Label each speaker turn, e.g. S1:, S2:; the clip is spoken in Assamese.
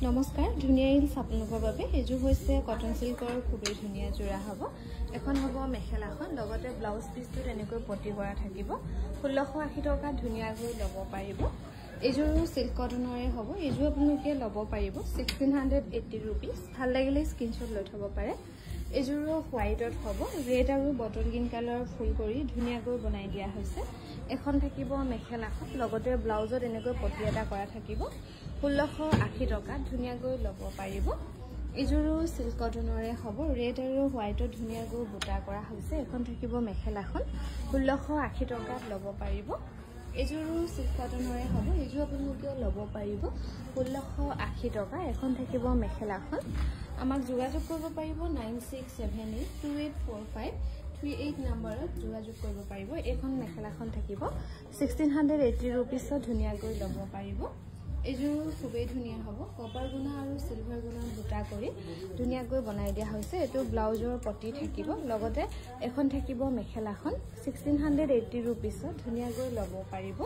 S1: নমস্কাৰ ধুনিয়া হিলছ আপোনালোকৰ বাবে এজু হৈছে কটন সিল্কৰ খুবেই ধুনিয়া জোৰা হ'ব এখন হ'ব মেখেলাখন লগতে ব্লাউজ পিসটো এনেকৈ পটি কৰা থাকিব 1680 টকা ধুনিয়াকৈ ল'ব পাৰিব এজুৰো সিল্ক কটনৰে হ'ব এজু আপোনালোকে ল'ব পাৰিব 1680 रुपीस ভাল লাগিলে স্ক্ৰিনশ্বট লৈ থব পাৰে এজুৰো হোৱাইটত হ'ব ৰেড আৰু বটল গ্ৰীণ কালাৰ ফুল কৰি ধুনিয়াকৈ বনাই দিয়া হৈছে এখন থাকিব মেখেলাখন লগতে ব্লাউজত এনেকৈ পটি এটা কৰা থাকিব 1680 টকা ধুনিয়াকৈ ল'ব পাৰিব এজুৰো সিল্ক কটনৰে হ'ব ৰেড আৰু হোৱাইটত ধুনিয়াকৈ বুটা কৰা হৈছে এখন থাকিব মেখেলাখন 1680 টকা ল'ব পাৰিব এজুৰো সিল্ক কটনৰে হ'ব এজু আপোনালোকে ল'ব পাৰিব 1680 টকা এখন থাকিব মেখেলাখন আমাক যোগাযোগ কৰিব পাৰিব 9678284538 নম্বৰত যোগাযোগ কৰিব পাৰিব এখন মেখেলাখন থাকিব 1680 रुपीसত ধুনিয়াকৈ ল'ব পাৰিব এজুৰ খুবেই ধুনিয়া হ'ব কপাৰ গুণা আৰু সিলভাৰ গুণা বুটা কৰি ধুনিয়াকৈ বনাই দিয়া হৈছে এটো ব্লাউজৰ পটি থাকিব লগতে এখন থাকিব মেখেলাখন 1680 रुपीसত ধুনিয়াকৈ ল'ব পাৰিব